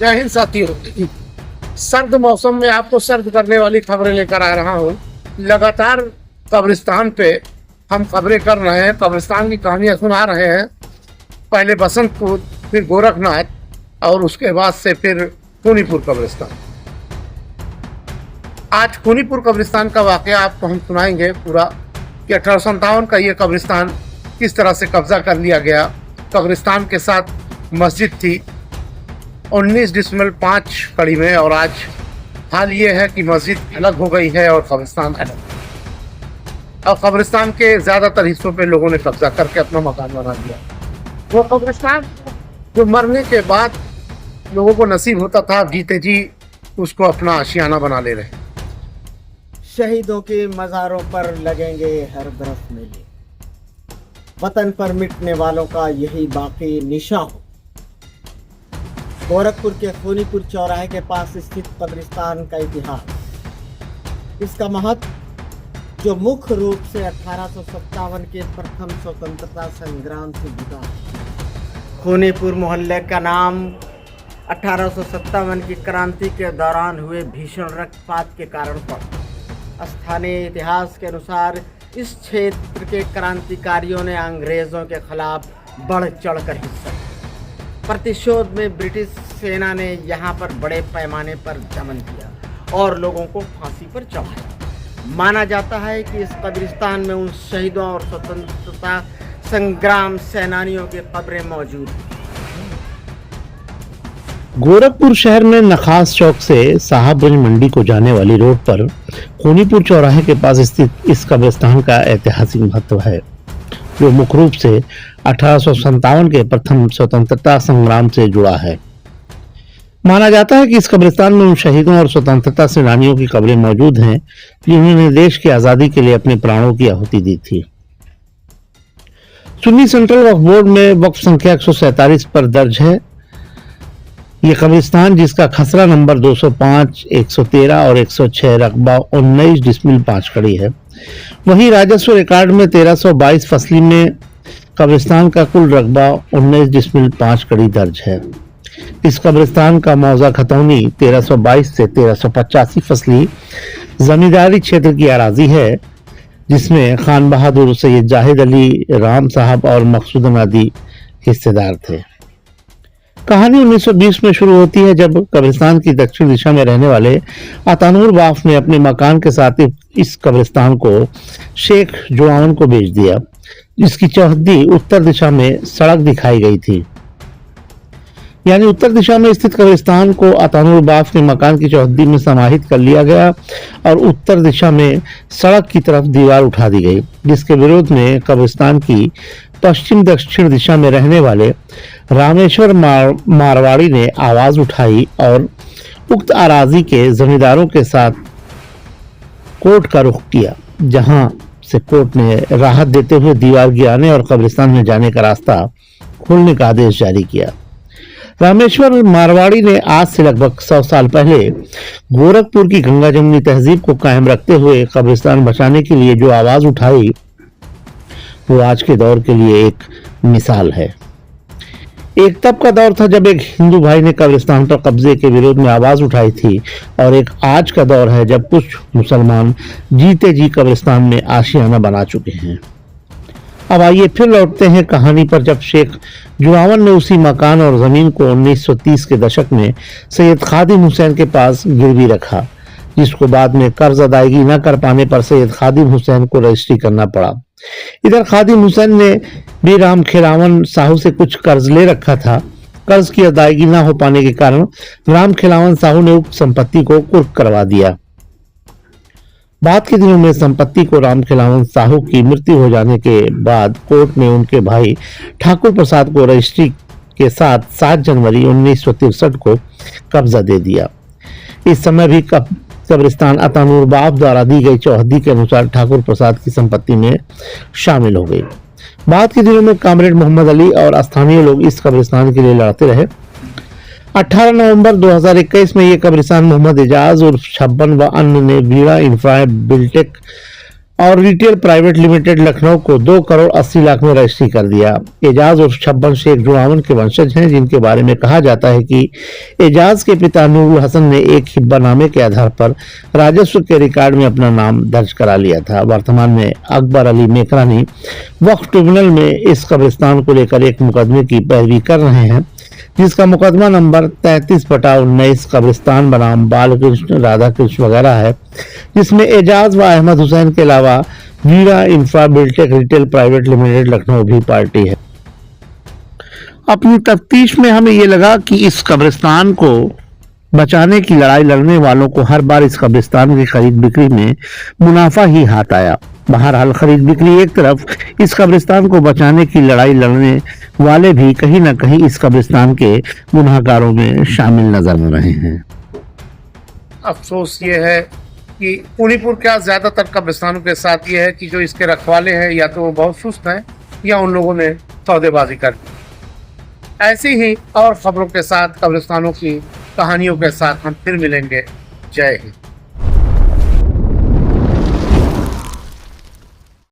जय हिंद साथियों। सर्द मौसम में आपको सर्द करने वाली खबरें लेकर आ रहा हूँ। लगातार कब्रिस्तान पे हम खबरें कर रहे हैं, कब्रिस्तान की कहानियाँ सुना रहे हैं। पहले बसंतपुर, फिर गोरखनाथ और उसके बाद से फिर खूनीपुर कब्रिस्तान। आज खूनीपुर कब्रिस्तान का वाकया आपको हम सुनाएंगे पूरा कि 1857 का ये कब्रिस्तान किस तरह से कब्जा कर लिया गया। कब्रिस्तान के साथ मस्जिद थी 19.5 कड़ी में, और आज हाल ये है कि मस्जिद अलग हो गई है और कब्रिस्तान अलग। और कब्रिस्तान के ज़्यादातर हिस्सों पे लोगों ने कब्जा करके अपना मकान बना दिया। वो कब्रिस्तान जो मरने के बाद लोगों को नसीब होता था, जीते जी उसको अपना आशियाना बना ले रहे। शहीदों के मज़ारों पर लगेंगे हर बरस मेले, वतन पर मिटने वालों का यही बाकी निशा हो। गोरखपुर के खूनीपुर चौराहे के पास स्थित कब्रिस्तान का इतिहास, इसका महत्व जो मुख्य रूप से 1857 के प्रथम स्वतंत्रता संग्राम से जुड़ा है। खूनीपुर मोहल्ले का नाम 1857 की क्रांति के दौरान हुए भीषण रक्तपात के कारण पड़ा। स्थानीय इतिहास के अनुसार इस क्षेत्र के क्रांतिकारियों ने अंग्रेजों के खिलाफ बढ़ चढ़कर हिस्सा लिया। प्रतिशोध में ब्रिटिश सेना ने यहाँ पर बड़े पैमाने पर दमन किया और लोगों को फांसी पर चढ़ाया। माना जाता है कि इस कब्रिस्तान में उन शहीदों और स्वतंत्रता संग्राम सेनानियों की कब्रें मौजूद हैं। गोरखपुर शहर में नखास चौक से साहबगंज मंडी को जाने वाली रोड पर खूनीपुर चौराहे के पास स्थित इस कब्रिस्तान का ऐतिहासिक महत्व है, जो मुख्य रूप से 1857 के प्रथम स्वतंत्रता संग्राम से जुड़ा है। माना जाता है कि इस कब्रिस्तान में उन शहीदों और स्वतंत्रता सेनानियों की कब्रें मौजूद हैं जिन्होंने देश की आजादी के लिए अपने प्राणों की आहुति दी थी। सुन्नी सेंट्रल वक्फ बोर्ड में वक्फ संख्या 147 पर दर्ज है ये कब्रिस्तान, जिसका खसरा नंबर 205, 113 और 106 रकबा 19.5 कड़ी है। वहीं राजस्व रिकॉर्ड में 1322 फसली में कब्रिस्तान का कुल रकबा 19.5 कड़ी दर्ज है। इस कब्रिस्तान का मौजा खतौनी 1322 से 1385 फसली जमींदारी क्षेत्र की अराजी है, जिसमें खान बहादुर, सैयद जाहिद अली, राम साहब और मकसूद आदि हिस्सेदार थे। कहानी 1920 में शुरू होती है, जब कब्रिस्तान की दक्षिण दिशा में रहने वाले अतानुर बाफ ने अपने मकान के साथ इस कब्रिस्तान को शेख जुआवन को बेच दिया, जिसकी चौहद्दी उत्तर दिशा में सड़क दिखाई गई थी। यानी उत्तर दिशा में स्थित कब्रिस्तान को अतानुर बाफ के मकान की चौहद्दी में समाहित कर लिया गया और उत्तर दिशा में सड़क की तरफ दीवार उठा दी गई, जिसके विरोध में कब्रिस्तान की पश्चिम दक्षिण दिशा में रहने वाले रामेश्वर मारवाड़ी ने आवाज उठाई और उक्त अराजी के जमींदारों के साथ कोर्ट का रुख किया, जहां से कोर्ट ने राहत देते हुए दीवार गिराने और कब्रिस्तान में जाने का रास्ता खोलने का आदेश जारी किया। रामेश्वर मारवाड़ी ने आज से लगभग 100 साल पहले गोरखपुर की गंगा जमुनी तहजीब को कायम रखते हुए कब्रिस्तान बचाने के लिए जो आवाज उठाई, वो आज के दौर के लिए एक मिसाल है। एक तब का दौर था जब एक हिंदू भाई ने कब्रिस्तान पर कब्जे के विरोध में आवाज उठाई थी, और एक आज का दौर है जब कुछ मुसलमान जीते जी कब्रिस्तान में आशियाना बना चुके हैं। अब आइए फिर लौटते हैं कहानी पर, जब शेख जुआवन ने उसी मकान और जमीन को 1930 के दशक में सैयद खादिम हुसैन के पास गिरवी रखा, जिसको बाद में कर्ज अदायगी न कर पाने पर सैयद खादिम हुसैन को रजिस्ट्री करना पड़ा। इधर खादिम हुसैन ने भी राम खिलावन साहू से कुछ कर्ज ले रखा था। कर्ज की अदायगी न हो पाने के कारण राम खिलावन साहू ने उक्त संपत्ति को कुर्क करवा दिया। बाद के दिनों में संपत्ति को राम खिलावन साहू की मृत्यु हो जाने के बाद कोर्ट ने उनके भाई ठाकुर प्रसाद को रजिस्ट्री के साथ 7 जनवरी 1963 को कब्जा दे दिया। इस समय भी कब्रिस्तान अतानुर बाफ द्वारा दी गई चौहद्दी के अनुसार ठाकुर प्रसाद की संपत्ति में शामिल हो गई। बाद के दिनों में कामरेड मोहम्मद अली और स्थानीय लोग इस कब्रिस्तान के लिए लड़ते रहे। 18 नवंबर 2021 में ये कब्रिस्तान मोहम्मद एजाज उर्फ छब्बन व अन्य ने बीड़ा इंफ्रा बिल्टेक और रिटेल प्राइवेट लिमिटेड लखनऊ को 2 करोड़ 80 लाख में रजिस्ट्री कर दिया। एजाज उर्फ छब्बन शेख जुआवन के वंशज हैं, जिनके बारे में कहा जाता है कि एजाज के पिता नूरुल हसन ने एक हिब्बानामे के आधार पर राजस्व के रिकॉर्ड में अपना नाम दर्ज करा लिया था। वर्तमान में अकबर अली मेकरानी वक्फ ट्रिब्यूनल में इस कब्रिस्तान को लेकर एक मुकदमे की पैरवी कर रहे हैं, जिसका मुकदमा नंबर 33/19 कब्रिस्तान बनाम बालकृष्ण, राधा कृष्ण वगैरह है, जिसमें एजाज व अहमद हुसैन के अलावा Veera Infra Biltech Retail Private Limited Lucknow भी पार्टी है। अपनी तफ्तीश में हमें ये लगा कि इस कब्रिस्तान को बचाने की लड़ाई लड़ने वालों को हर बार इस कब्रिस्तान की खरीद बिक्री में मुनाफा ही हाथ आया। बहरहाल खरीद बिक्री एक तरफ, इस कब्रिस्तान को बचाने की लड़ाई लड़ने वाले भी कहीं न कहीं इस कब्रिस्तान के गुनाहगारों में शामिल नजर आ रहे हैं। अफसोस ये है कि पुनीपुर का ज्यादातर कब्रिस्तानों के साथ ये है कि जो इसके रखवाले हैं या तो वो बहुत सुस्त हैं या उन लोगों ने सौदेबाजी कर दी। ऐसी ही और खबरों के साथ, कब्रिस्तानों की कहानियों के साथ हम फिर मिलेंगे। जय हिंद।